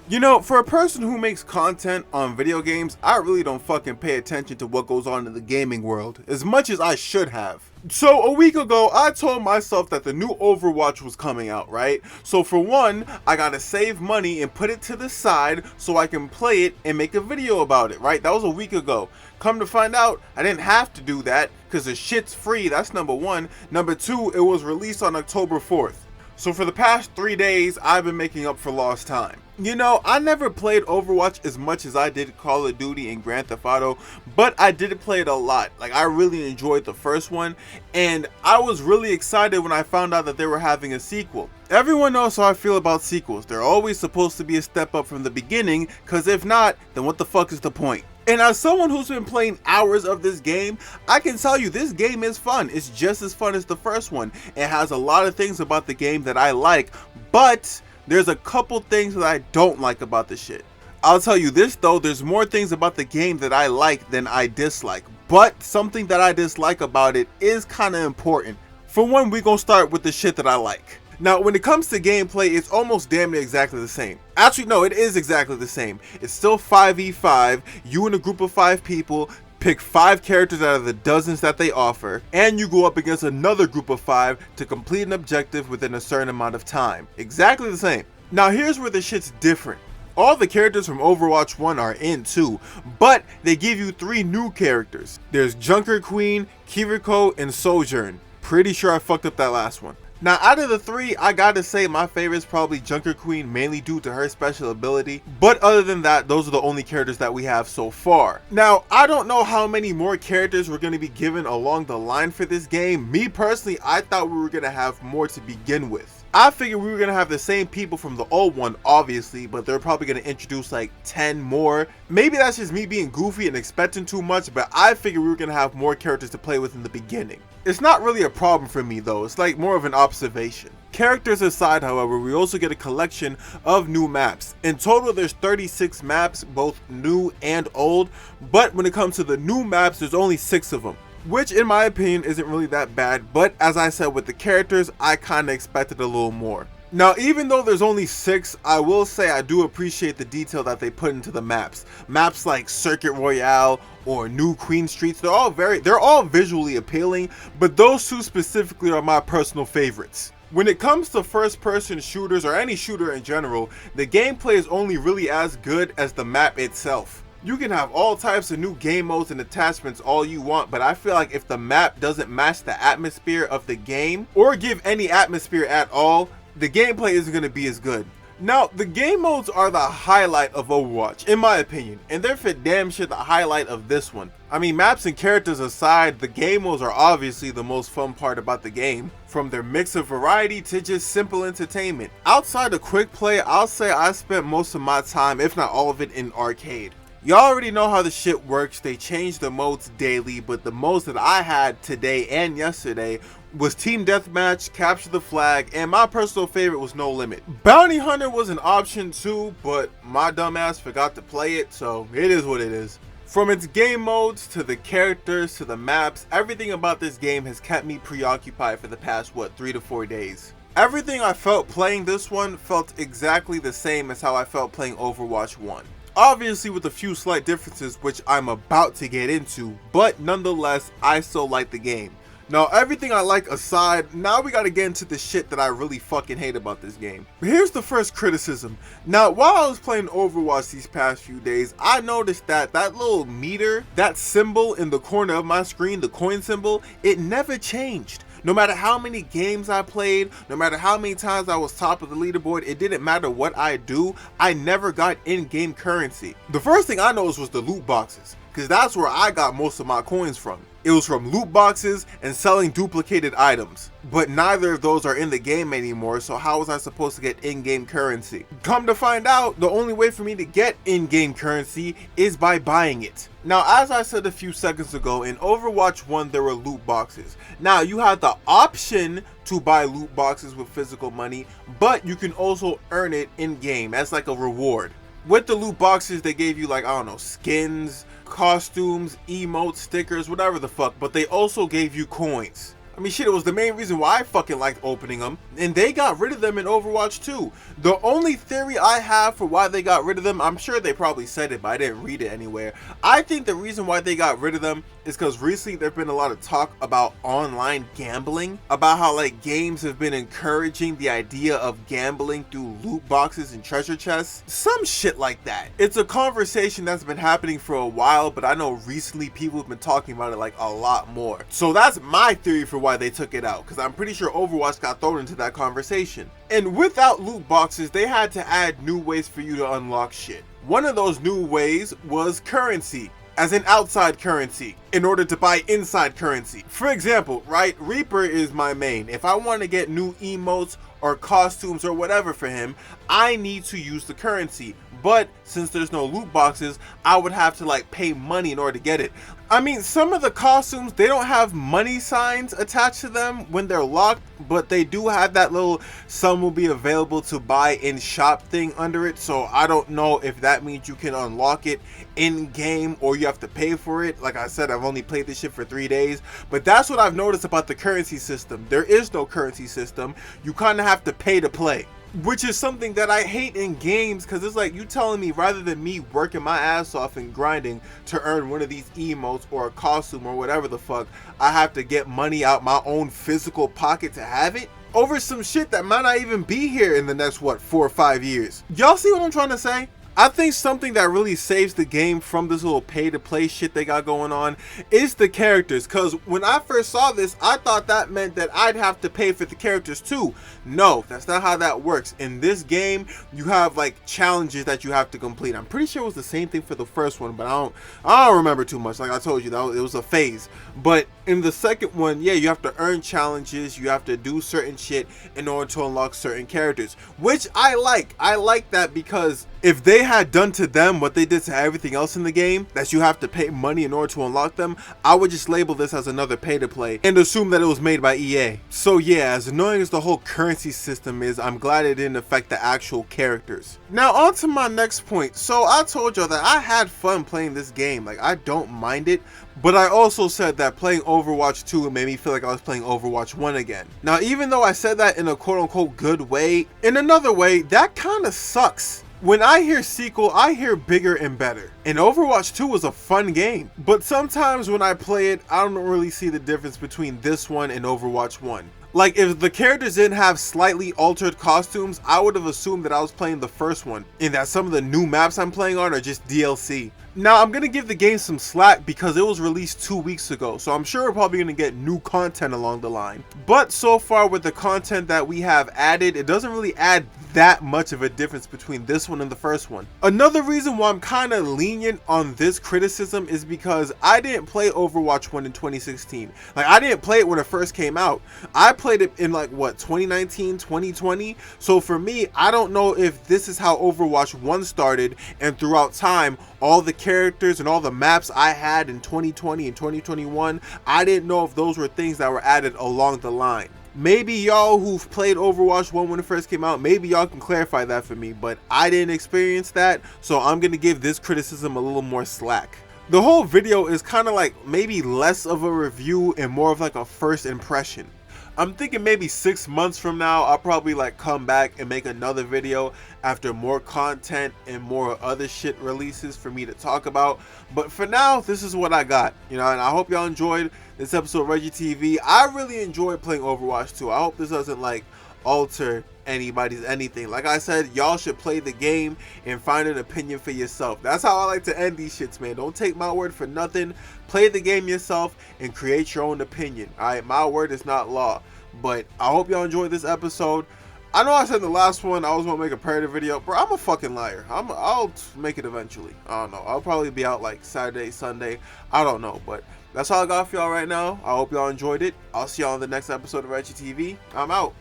You know, for a person who makes content on video games, I really don't fucking pay attention to what goes on in the gaming world as much as I should have. So a week ago, I told myself that the new Overwatch was coming out, right? So for one, I gotta save money and put it to the side so I can play it and make a video about it, right? That was a week ago. Come to find out, I didn't have to do that because the shit's free, that's number one. Number two, it was released on October 4th. So for the past 3 days, I've been making up for lost time. You know, I never played Overwatch as much as I did Call of Duty and Grand Theft Auto, but I did play it a lot. Like, I really enjoyed the first one, and I was really excited when I found out that they were having a sequel. Everyone knows how I feel about sequels. They're always supposed to be a step up from the beginning, because if not, then what the fuck is the point? And as someone who's been playing hours of this game, I can tell you this game is fun. It's just as fun as the first one. It has a lot of things about the game that I like, but there's a couple things that I don't like about the shit. I'll tell you this though, there's more things about the game that I like than I dislike, but something that I dislike about it is kind of important. For one, we're gonna start with the shit that I like. Now, when it comes to gameplay, it's almost damn near exactly the same. Actually, no, it is exactly the same. It's still 5v5, you and a group of 5 people, pick 5 characters out of the dozens that they offer, and you go up against another group of 5 to complete an objective within a certain amount of time. Exactly the same. Now, here's where the shit's different. All the characters from Overwatch 1 are in too, but they give you 3 new characters. There's Junker Queen, Kiriko, and Sojourn. Pretty sure I fucked up that last one. Now, out of the 3, I gotta say my favorite is probably Junker Queen, mainly due to her special ability. But other than that, those are the only characters that we have so far. Now, I don't know how many more characters we're gonna be given along the line for this game. Me personally, I thought we were gonna have more to begin with. I figured we were gonna have the same people from the old one, obviously, but they're probably gonna introduce like 10 more. Maybe that's just me being goofy and expecting too much, but I figured we were gonna have more characters to play with in the beginning. It's not really a problem for me though, it's like more of an observation. Characters aside, however, we also get a collection of new maps. In total, there's 36 maps, both new and old, but when it comes to the new maps, there's only 6 of them. Which in my opinion isn't really that bad, but as I said with the characters, I kinda expected a little more. Now, even though there's only 6, I will say I do appreciate the detail that they put into the maps. Maps like Circuit Royale or New Queen Streets, they're all visually appealing, but those 2 specifically are my personal favorites. When it comes to first-person shooters or any shooter in general, the gameplay is only really as good as the map itself. You can have all types of new game modes and attachments all you want, but I feel like if the map doesn't match the atmosphere of the game, or give any atmosphere at all, the gameplay isn't going to be as good. Now, the game modes are the highlight of Overwatch, in my opinion, and they're for damn sure the highlight of this one. I mean, maps and characters aside, the game modes are obviously the most fun part about the game, from their mix of variety to just simple entertainment. Outside of quick play, I'll say I spent most of my time, if not all of it, in arcade. Y'all already know how the shit works. They change the modes daily, but the modes that I had today and yesterday was Team Deathmatch, Capture the Flag, and my personal favorite was No Limit. Bounty Hunter was an option too, but my dumbass forgot to play it, so it is what it is. From its game modes to the characters to the maps, everything about this game has kept me preoccupied for the past, 3 to 4 days. Everything I felt playing this one felt exactly the same as how I felt playing Overwatch 1. Obviously with a few slight differences which I'm about to get into, but nonetheless, I still like the game. Now, everything I like aside, now we gotta get into the shit that I really fucking hate about this game. Here's the first criticism. Now, while I was playing Overwatch these past few days, I noticed that that little meter, that symbol in the corner of my screen, the coin symbol, it never changed. No matter how many games I played, no matter how many times I was top of the leaderboard, it didn't matter what I do, I never got in-game currency. The first thing I noticed was the loot boxes, because that's where I got most of my coins from. It was from loot boxes and selling duplicated items, but neither of those are in the game anymore, so how was I supposed to get in-game currency? Come to find out, the only way for me to get in-game currency is by buying it. Now, as I said a few seconds ago, in Overwatch 1 there were loot boxes. Now, you had the option to buy loot boxes with physical money, but you can also earn it in-game as like a reward. With the loot boxes, they gave you like, I don't know, skins, costumes, emotes, stickers, whatever the fuck, but they also gave you coins. I mean, shit, it was the main reason why I fucking liked opening them, and they got rid of them in Overwatch 2. The only theory I have for why they got rid of them, I'm sure they probably said it, but I didn't read it anywhere. I think the reason why they got rid of them is because recently there's been a lot of talk about online gambling, about how like games have been encouraging the idea of gambling through loot boxes and treasure chests, some shit like that. It's a conversation that's been happening for a while, but I know recently people have been talking about it like a lot more. So that's my theory for why they took it out, because I'm pretty sure Overwatch got thrown into that conversation. And without loot boxes, they had to add new ways for you to unlock shit. One of those new ways was currency, as in outside currency, in order to buy inside currency. For example, right, Reaper is my main. If I want to get new emotes or costumes or whatever for him, I need to use the currency. But since there's no loot boxes, I would have to like pay money in order to get it. I mean, some of the costumes, they don't have money signs attached to them when they're locked, but they do have that little some will be available to buy in shop thing under it. So I don't know if that means you can unlock it in game or you have to pay for it. Like I said, I've only played this shit for 3 days, but that's what I've noticed about the currency system. There is no currency system. You kind of have to pay to play, which is something that I hate in games, because it's like you telling me rather than me working my ass off and grinding to earn one of these emotes or a costume or whatever the fuck, I have to get money out my own physical pocket to have it over some shit that might not even be here in the next, what, 4 or 5 years. Y'all see what I'm trying to say? I think something that really saves the game from this little pay to play shit they got going on is the characters. Because when I first saw this, I thought that meant that I'd have to pay for the characters too. No, that's not how that works. In this game, you have like challenges that you have to complete. I'm pretty sure it was the same thing for the first one, but I don't remember too much. Like I told you, it was a phase. But in the second one, yeah, you have to earn challenges. You have to do certain shit in order to unlock certain characters, which I like. I like that, because if they had done to them what they did to everything else in the game, that you have to pay money in order to unlock them, I would just label this as another pay to play and assume that it was made by EA. So yeah, as annoying as the whole currency system is, I'm glad it didn't affect the actual characters. Now on to my next point. So I told y'all that I had fun playing this game. Like, I don't mind it, but I also said that playing Overwatch 2 made me feel like I was playing Overwatch 1 again. Now, even though I said that in a quote-unquote good way, in another way, that kind of sucks. When I hear sequel, I hear bigger and better. And Overwatch 2 was a fun game, but sometimes when I play it, I don't really see the difference between this one and Overwatch 1. Like, if the characters didn't have slightly altered costumes, I would have assumed that I was playing the first one, and that some of the new maps I'm playing on are just DLC. Now, I'm gonna give the game some slack because it was released 2 weeks ago, so I'm sure we're probably gonna get new content along the line. But so far with the content that we have added, it doesn't really add that much of a difference between this one and the first one. Another reason why I'm kind of lenient on this criticism is because I didn't play Overwatch 1 in 2016. Like, I didn't play it when it first came out. I played it in like, what, 2019, 2020? So for me, I don't know if this is how Overwatch 1 started, and throughout time, all the characters and all the maps I had in 2020 and 2021, I didn't know if those were things that were added along the line. Maybe y'all who've played Overwatch 1 when it first came out, maybe y'all can clarify that for me, but I didn't experience that, so I'm gonna give this criticism a little more slack. The whole video is kind of like maybe less of a review and more of like a first impression. I'm thinking maybe 6 months from now, I'll probably like come back and make another video after more content and more other shit releases for me to talk about. But for now, this is what I got, you know, and I hope y'all enjoyed this episode of Reggie TV. I really enjoyed playing Overwatch 2. I hope this doesn't like alter anybody's anything. Like I said, y'all should play the game and find an opinion for yourself. That's how I like to end these shits, man. Don't take my word for nothing. Play the game yourself and create your own opinion. Alright, my word is not law. But I hope y'all enjoyed this episode. I know I said in the last one I was gonna make a Predator video, bro. I'm a fucking liar. I'll make it eventually. I don't know. I'll probably be out like Saturday, Sunday. I don't know, but that's all I got for y'all right now. I hope y'all enjoyed it. I'll see y'all on the next episode of Reggie TV. I'm out.